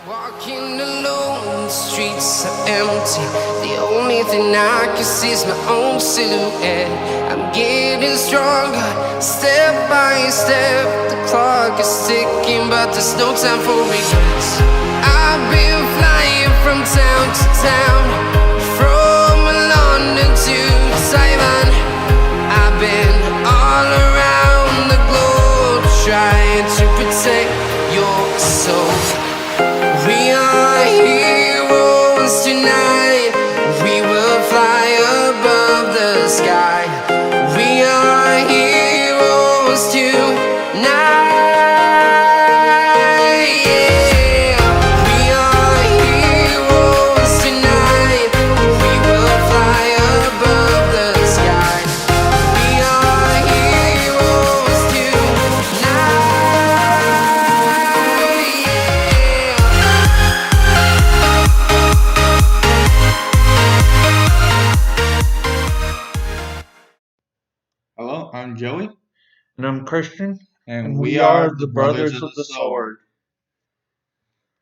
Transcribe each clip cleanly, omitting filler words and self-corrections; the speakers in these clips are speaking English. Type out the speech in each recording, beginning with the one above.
Walking alone, the streets are empty. The only thing I can see is my own silhouette. I'm getting stronger, step by step. The clock is ticking, but there's no time for regrets. I've been flying from town to town, from London to Taiwan. I've been all around the globe, trying to protect your soul. We are heroes tonight. We will fly above the sky. We are heroes tonight. Yeah. We are heroes tonight. We will fly above the sky. We are heroes tonight. Hello, I'm Joey, And I'm Christian, and and we we are are the the Brothers Brothers of of the the Sword. Sword.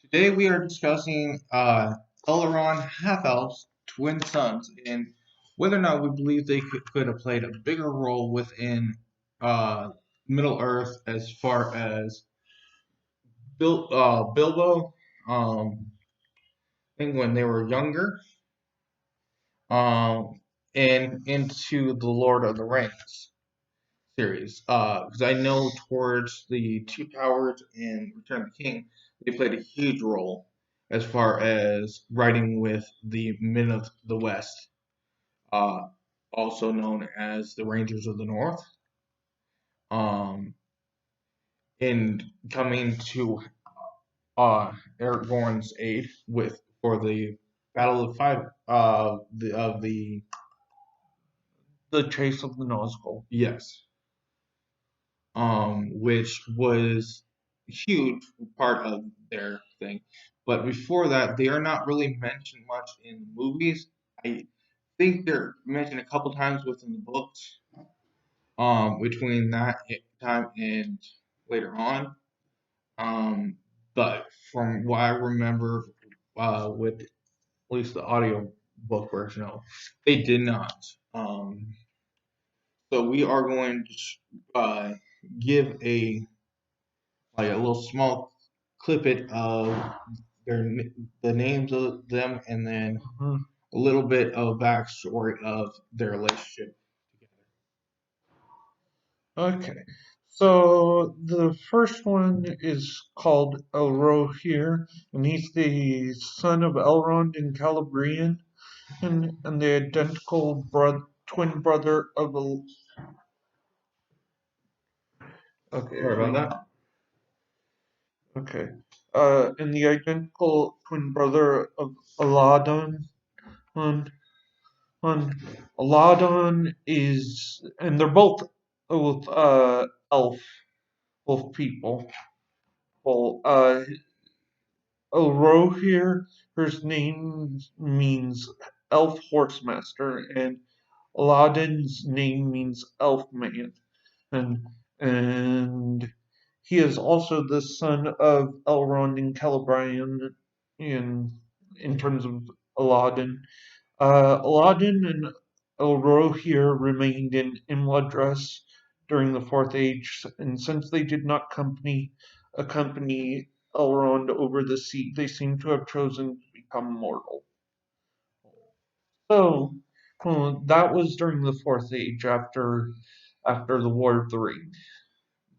Today we are discussing Elrond half-elves, twin sons, and whether or not we believe they could have played a bigger role within Middle Earth as far as Bilbo, I think when they were younger, and into the Lord of the Rings series. Because I know towards the Two Towers and Return of the King, they played a huge role as far as writing with the Men of the West, uh, also known as the Rangers of the North, um, in coming to Aragorn's aid with for the Battle of Five The Chase of the Nazgul. yes, which was a huge part of their thing. But before that, they are not really mentioned much in the movies. I think they're mentioned a couple times within the books, between that time and later on. Um, but from what I remember, with at least the audio book version of, they did not. So we are going to give a little small clippet of the names of them, and then Mhm. a little bit of backstory of their relationship Okay, so the first one is called Elrohir, and he's the son of Elrond and Celebrian, and the identical twin brother of together. okay, Sorry about that. okay, and the identical twin brother of Aladon. On on Aladon is, and they're both elf people. Well, Elrohir, his name means elf horsemaster, and Aladdin's name means elf man, and and he is also the son of Elrond and Celebrian in terms of Aladdin. Aladdin and Elrohir remained in Imladris during the Fourth Age, and since they did not accompany Elrond over the sea, they seem to have chosen to become mortal. So that was during the Fourth Age, after the War of the Ring.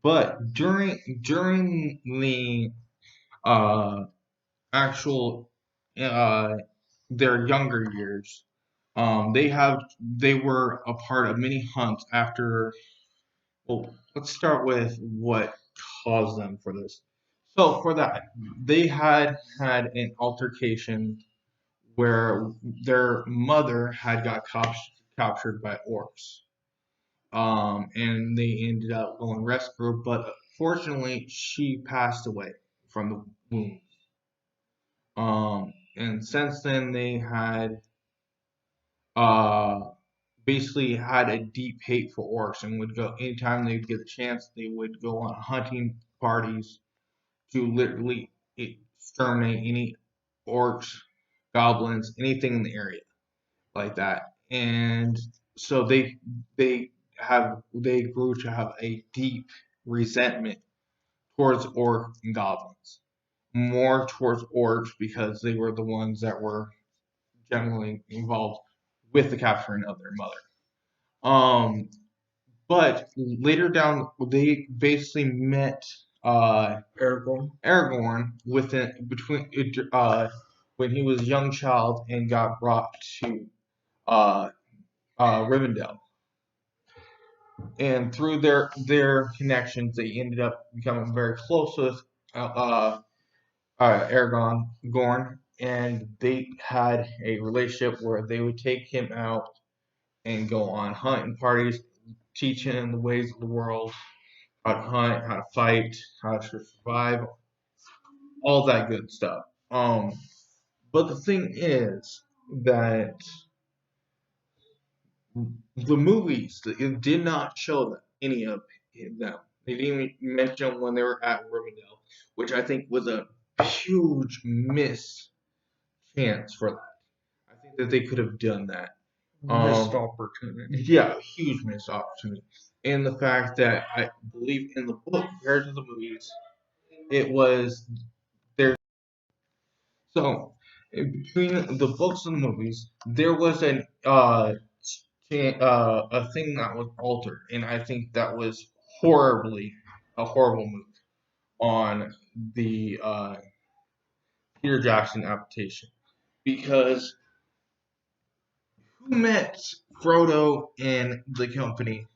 But during the uh, actual uh, their younger years, they were a part of many hunts after. Well, let's start with what caused them for this. So for that, they had an altercation where their mother had got captured by orcs. And they ended up going rescue her, but fortunately she passed away from the wound. And since then they had uh basically had a deep hate for orcs and would go anytime they would get a chance they would go on hunting parties to literally exterminate any orcs, goblins, anything in the area like that. And so they grew to have a deep resentment towards orcs and goblins, more towards orcs because they were the ones that were generally involved with the capturing of their mother. Um, but later down, they basically met Aragorn within between when he was a young child and got brought to uh, Rivendell, and through their connections, they ended up becoming very close with Aragorn, Gorn, and they had a relationship where they would take him out and go on hunting parties, teach him the ways of the world, how to hunt, how to fight, how to survive, all that good stuff. But the thing is that the movies it did not show any of them. They didn't even mention when they were at Rivendell, which I think was a huge miss chance for that. I think that they could have done that. Missed opportunity. Yeah, huge missed opportunity. And the fact that I believe in the book compared to the movies, it was there. So between the books and the movies, there was a thing that was altered, and I think that was a horrible move on the Peter Jackson adaptation because who met Frodo and the company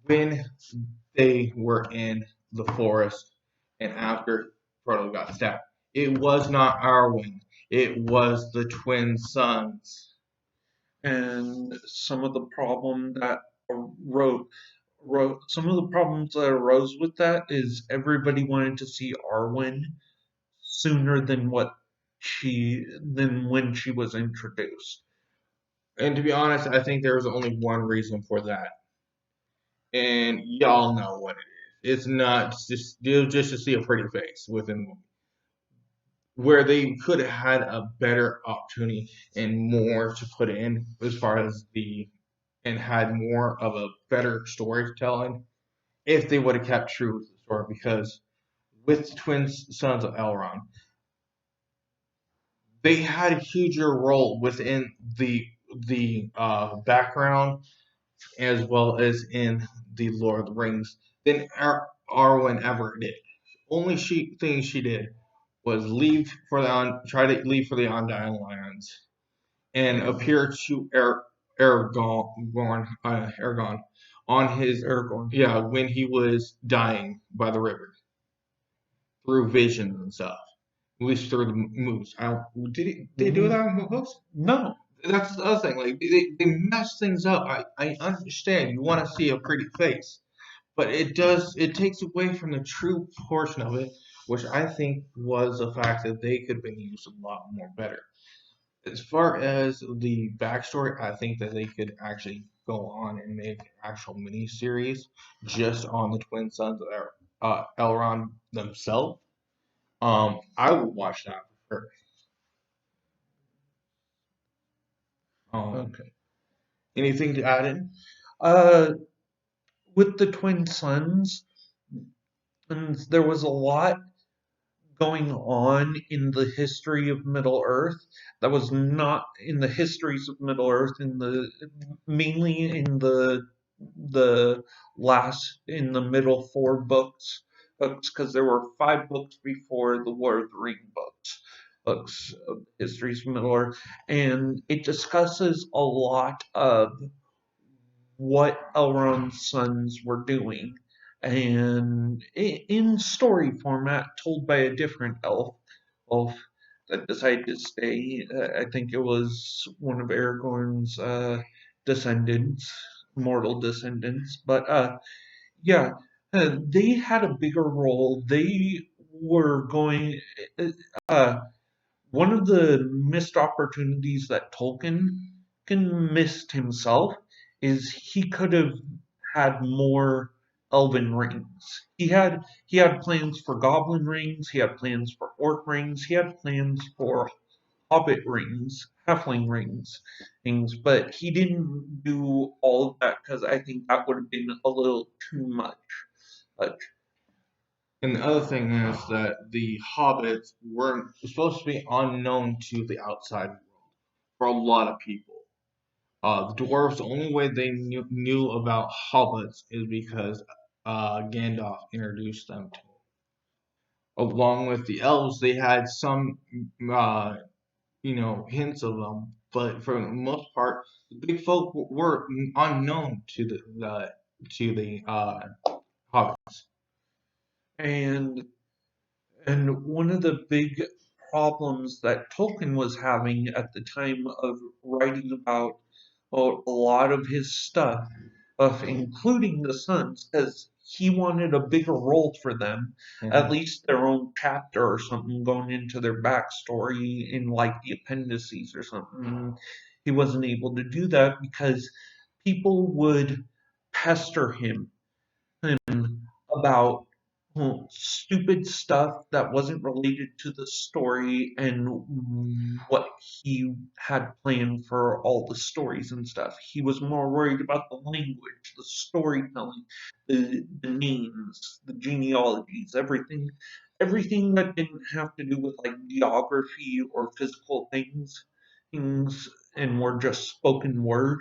when they were in the forest and after Frodo got stabbed? It was not Arwen. It was the twin sons. And some of the problem that arose, some of the problems that arose with that is everybody wanted to see Arwen sooner than when she was introduced. And to be honest, I think there was only one reason for that. And y'all know what it is. It's not just to see a pretty face within the movie. Where they could have had a better opportunity and more to put in as far as and had more of a better storytelling if they would have kept true to the story because with the twin sons of Elrond, they had a huger role within the background as well as in the Lord of the Rings than Arwen ever did. Only thing she did was try to leave for the Undying Lands and appear to Aragorn on his Aragorn. yeah when he was dying by the river through visions and stuff. At least through the moves. Did they do that in the books? No. That's the other thing. Like they mess things up. I understand you want to see a pretty face, but it takes away from the true portion of it, which I think was the fact that they could have been used a lot more better. As far as the backstory, I think that they could actually go on and make an actual mini series just on the twin sons of Elrond themselves. I would watch that for sure. Okay. Anything to add in? Uh, with the twin sons, and there was a lot going on in the history of Middle Earth that was not in the histories of Middle Earth mainly in the in the middle four books because there were five books before the Lord of the Ring books of histories of Middle Earth, and it discusses a lot of what Elrond's sons were doing, and in story format, told by a different elf that decided to stay. I think it was one of Aragorn's descendants, mortal descendants. But yeah, they had a bigger role. They were going. Uh, One of the missed opportunities that Tolkien missed himself is he could have had more. elven rings. He had plans for goblin rings, he had plans for orc rings, he had plans for hobbit rings, halfling rings, things, but he didn't do all of that because I think that would have been a little too much. Like, And the other thing is that the hobbits weren't supposed to be unknown to the outside world for a lot of people. The dwarves, the only way they knew about hobbits is because Gandalf introduced them to them. Along with the elves, they had some, uh, hints of them, but for the most part, the big folk were unknown to the hobbits. and And one of the big problems that Tolkien was having at the time of writing about a lot of his stuff, including the sons, because he wanted a bigger role for them, at least their own chapter or something going into their backstory in like the appendices or something. He wasn't able to do that because people would pester him about stupid stuff that wasn't related to the story and what he had planned for all the stories and stuff. He was more worried about the language, the storytelling, the names, the genealogies, everything that didn't have to do with like geography or physical things, and were just spoken word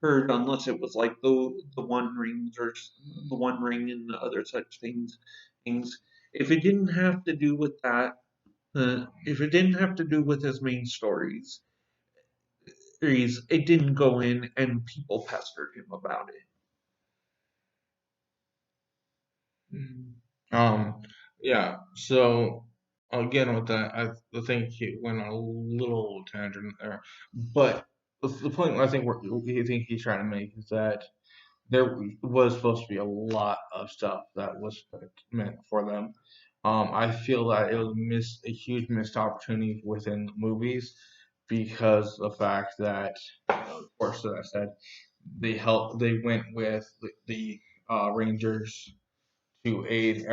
heard unless it was like the One Rings or the One Ring and other such things. If it didn't have to do with that, if it didn't have to do with his main stories, it didn't go in, and people pestered him about it. Um, yeah. So again, with that, I think he went on a little tangent there, but the point I think he's trying to make is that there was supposed to be a lot of stuff that was meant for them. I feel that it was a huge missed opportunity within the movies because the fact that, of course, as I said, they went with the Rangers to aid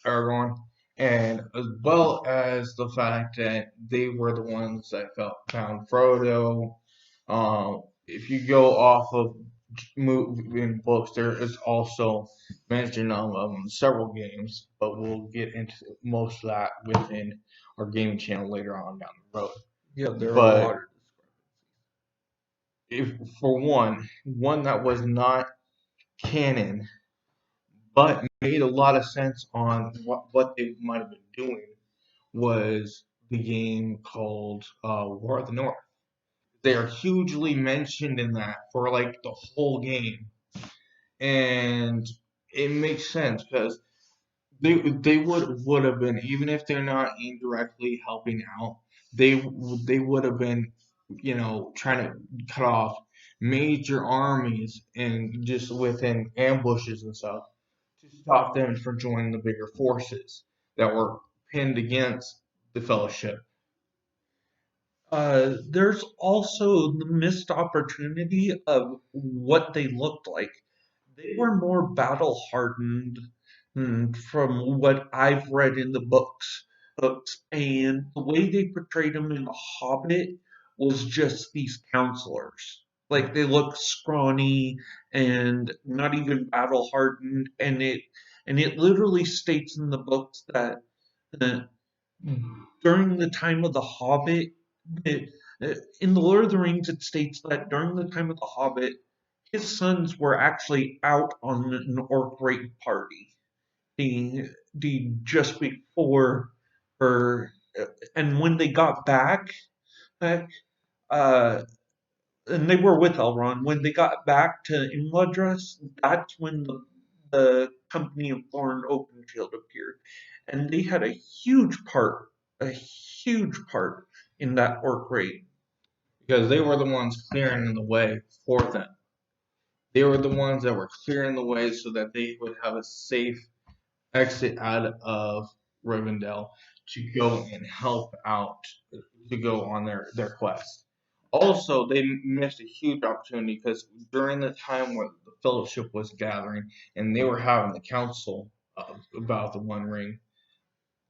Aragorn, and as well as the fact that they were the ones that found Frodo. If you go off of movie and books, there is also mention of several games, but we'll get into most of that within our gaming channel later on down the road. Yeah, there are a But lot of if for one that was not canon but made a lot of sense on what they might have been doing was the game called War of the North. They are hugely mentioned in that for like the whole game, and it makes sense because they would have been, even if they're not indirectly helping out, they would have been, trying to cut off major armies and just within ambushes and stuff to stop them from joining the bigger forces that were pinned against the Fellowship. There's also the missed opportunity of what they looked like. They were more battle hardened from what I've read in the books, and the way they portrayed them in The Hobbit was just these counselors. Like they look scrawny and not even battle hardened, and it literally states in the books that uh, during the time of the Hobbit, it, in the Lord of the Rings, it states that during the time of the Hobbit, his sons were actually out on an orc raid party. Just before her, and when they got back, uh, and they were with Elrond. When they got back to Imladris, that's when the company of Thorin Oakenshield appeared, and they had a huge part in that orc raid. Because they were the ones clearing the way for them. They were the ones that were clearing the way so that they would have a safe exit out of Rivendell to go and help out, to go on their quest. Also, they missed a huge opportunity because during the time where the Fellowship was gathering and they were having the council about the One Ring,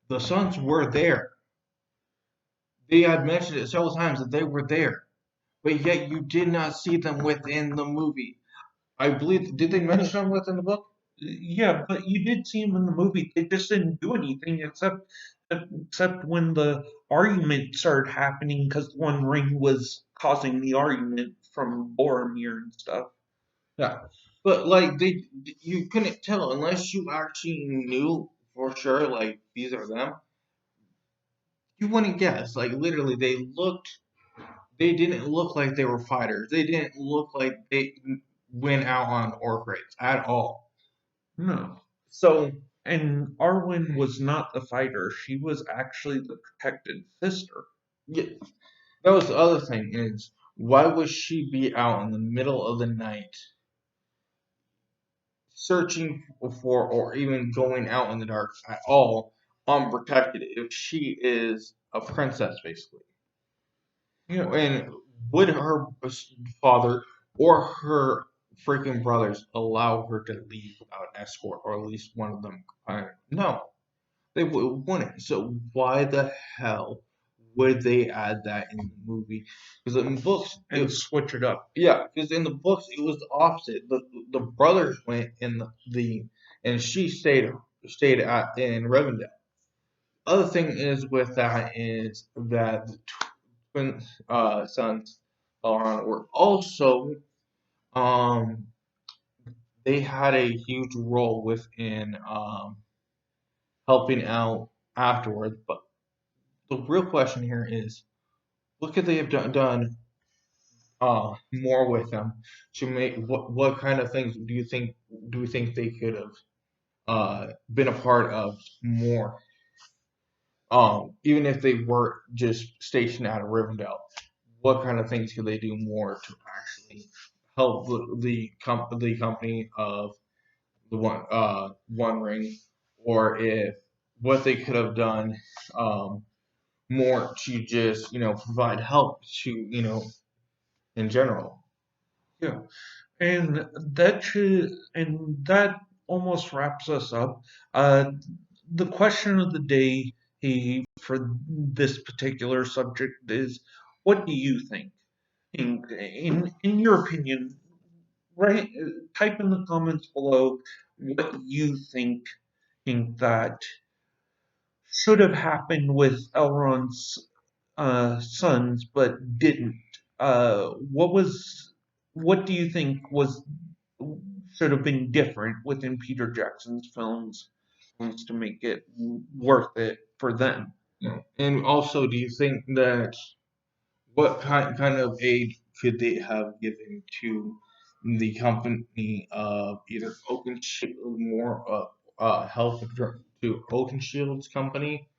the Sons were there. They had mentioned it several times that they were there, but yet you did not see them within the movie. I believe, did they mention them within the book? Yeah, but you did see him in the movie. They just didn't do anything except when the argument started happening because One Ring was causing the argument from Boromir and stuff. Yeah, but like you couldn't tell unless you actually knew for sure, like these are them. You wouldn't guess. Like literally, they didn't look like they were fighters. They didn't look like they went out on orc raids at all. No. So And Arwen was not the fighter. She was actually the protected sister. yeah, that was the other thing is why would she be out in the middle of the night searching for or even going out in the dark at all unprotected if she is a princess basically? Yeah. And would her father or her freaking brothers allow her to leave without an escort, or at least one of them? No, they wouldn't. So why the hell would they add that in the movie? Because in the books, And switch it up. yeah, because in the books it was the opposite. The brothers went in the and she stayed in Rivendell. Other thing is with that is that twin sons Elrond were also um they had a huge role within helping out afterwards. But the real question here is, what could they have done more with them to make what kind of things do you think they could have been a part of more? Even if they were just stationed out of Rivendell, what kind of things could they do more to actually help the company of the One Ring, or if what they could have done more to just provide help to in general. Yeah. And that almost wraps us up. The question of the day for this particular subject is, what do you think? In your opinion, right? Type in the comments below what you think that should have happened with Elrond's sons, but didn't. What do you think should have been different within Peter Jackson's films to make it worth it for them? And also, do you think that what kind of aid could they have given to the company of either Oakenshield, more help to Oakenshield's company,